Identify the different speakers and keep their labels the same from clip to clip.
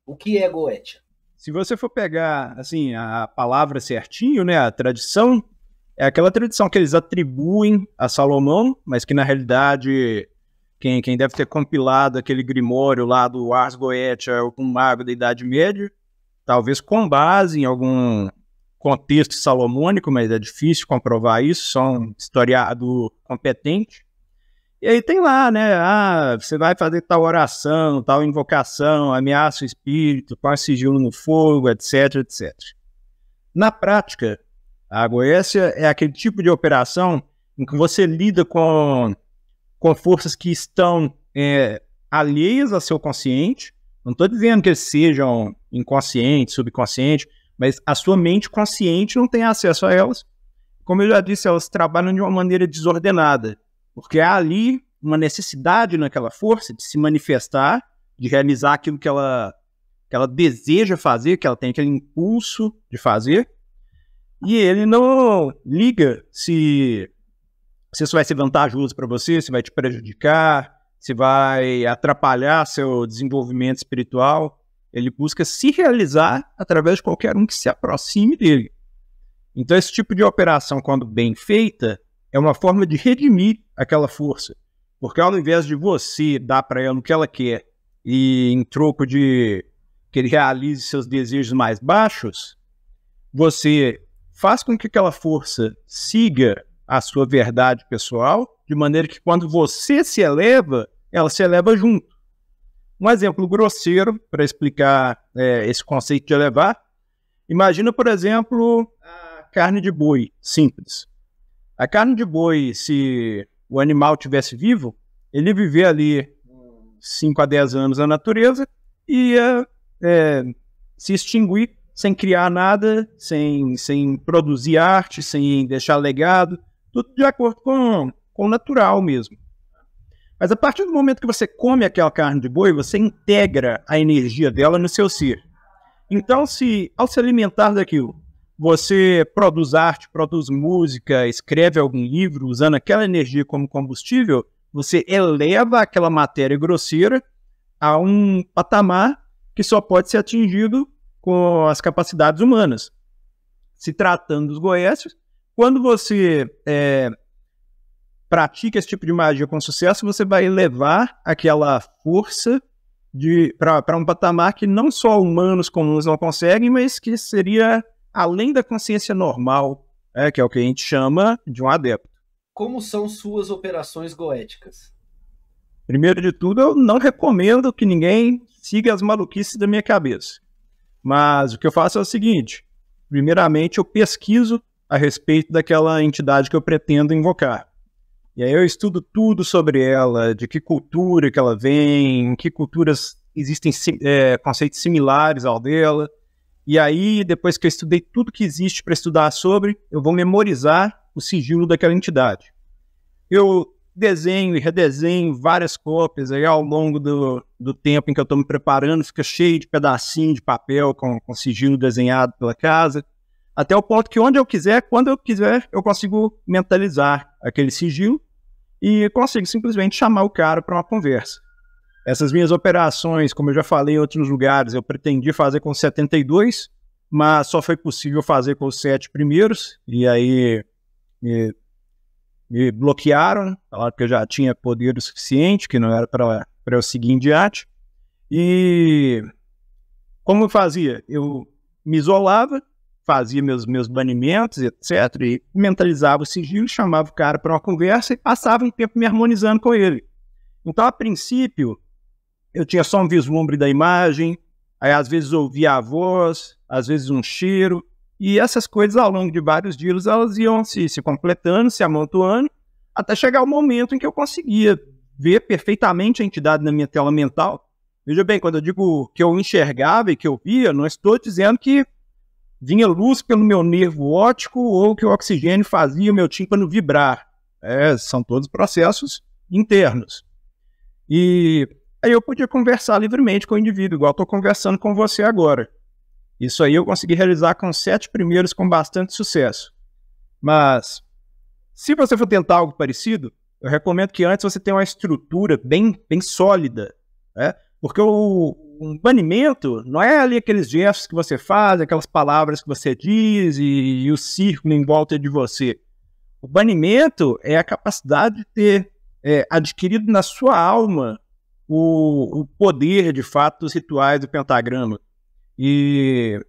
Speaker 1: O que é Goetia?
Speaker 2: Se você for pegar, assim, a palavra certinho, né, a tradição, é aquela tradição que eles atribuem a Salomão, mas que na realidade quem deve ter compilado aquele grimório lá do Ars Goetia é algum mago da Idade Média, talvez com base em algum contexto salomônico, mas é difícil comprovar isso, só um historiador competente. E aí tem lá, né? Ah, você vai fazer tal oração, tal invocação, ameaça o espírito, põe sigilo no fogo, etc, etc. Na prática, a Goécia é aquele tipo de operação em que você lida com forças que estão alheias ao seu consciente. Não estou dizendo que eles sejam inconscientes, subconscientes, mas a sua mente consciente não tem acesso a elas. Como eu já disse, elas trabalham de uma maneira desordenada, porque há ali uma necessidade naquela força de se manifestar, de realizar aquilo que ela deseja fazer, que ela tem aquele impulso de fazer, e ele não liga se isso vai ser vantajoso para você, se vai te prejudicar, se vai atrapalhar seu desenvolvimento espiritual. Ele busca se realizar através de qualquer um que se aproxime dele. Então, esse tipo de operação, quando bem feita, é uma forma de redimir aquela força. Porque ao invés de você dar para ela o que ela quer e em troco de que ele realize seus desejos mais baixos, você faz com que aquela força siga a sua verdade pessoal, de maneira que quando você se eleva, ela se eleva junto. Um exemplo grosseiro para explicar esse conceito de elevar, imagina, por exemplo, a carne de boi simples. A carne de boi, se o animal tivesse vivo, ele ia viver ali 5 a 10 anos na natureza e ia se extinguir sem criar nada, sem produzir arte, sem deixar legado, tudo de acordo com o natural mesmo. Mas a partir do momento que você come aquela carne de boi, você integra a energia dela no seu ser. Então, se ao se alimentar daquilo, você produz arte, produz música, escreve algum livro usando aquela energia como combustível, você eleva aquela matéria grosseira a um patamar que só pode ser atingido com as capacidades humanas. Se tratando dos goécios, quando você pratica esse tipo de magia com sucesso, você vai elevar aquela força para um patamar que não só humanos comuns não conseguem, mas que seria além da consciência normal, que é o que a gente chama de um adepto.
Speaker 1: Como são suas operações goéticas?
Speaker 2: Primeiro de tudo, eu não recomendo que ninguém siga as maluquices da minha cabeça. Mas o que eu faço é o seguinte: primeiramente, eu pesquiso a respeito daquela entidade que eu pretendo invocar. E aí eu estudo tudo sobre ela, de que cultura que ela vem, em que culturas existem conceitos similares ao dela. E aí, depois que eu estudei tudo que existe para estudar sobre, eu vou memorizar o sigilo daquela entidade. Eu desenho e redesenho várias cópias aí ao longo do tempo em que eu estou me preparando, fica cheio de pedacinho de papel com sigilo desenhado pela casa, até o ponto que onde eu quiser, quando eu quiser, eu consigo mentalizar aquele sigilo e consigo simplesmente chamar o cara para uma conversa. Essas minhas operações, como eu já falei em outros lugares, eu pretendi fazer com 72, mas só foi possível fazer com os 7 primeiros, e aí me bloquearam, falaram que eu já tinha poder o suficiente, que não era para eu seguir em diante. E como eu fazia? Eu me isolava, fazia meus banimentos, etc., e mentalizava o sigilo, chamava o cara para uma conversa e passava um tempo me harmonizando com ele. Então, a princípio, eu tinha só um vislumbre da imagem, aí às vezes ouvia a voz, às vezes um cheiro, e essas coisas ao longo de vários dias elas iam se completando, se amontoando, até chegar o momento em que eu conseguia ver perfeitamente a entidade na minha tela mental. Veja bem, quando eu digo que eu enxergava e que eu via, não estou dizendo que vinha luz pelo meu nervo óptico ou que o oxigênio fazia o meu tímpano vibrar. São todos processos internos. E aí eu podia conversar livremente com o indivíduo, igual estou conversando com você agora. Isso aí eu consegui realizar com os 7 primeiros com bastante sucesso. Mas, se você for tentar algo parecido, eu recomendo que antes você tenha uma estrutura bem sólida, né? Porque o um banimento não é ali aqueles gestos que você faz, aquelas palavras que você diz e o círculo em volta de você. O banimento é a capacidade de ter adquirido na sua alma o poder, de fato, dos rituais do pentagrama. E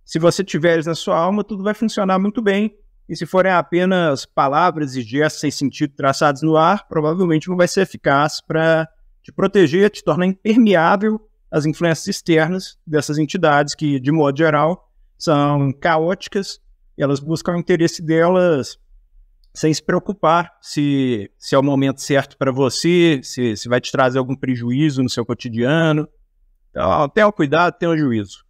Speaker 2: se você tiver eles na sua alma, tudo vai funcionar muito bem. E se forem apenas palavras e gestos sem sentido traçados no ar, provavelmente não vai ser eficaz para te proteger, te tornar impermeável às influências externas dessas entidades que, de modo geral, são caóticas e elas buscam o interesse delas sem se preocupar se é o momento certo para você, se vai te trazer algum prejuízo no seu cotidiano. Então, tenha cuidado, tenha juízo.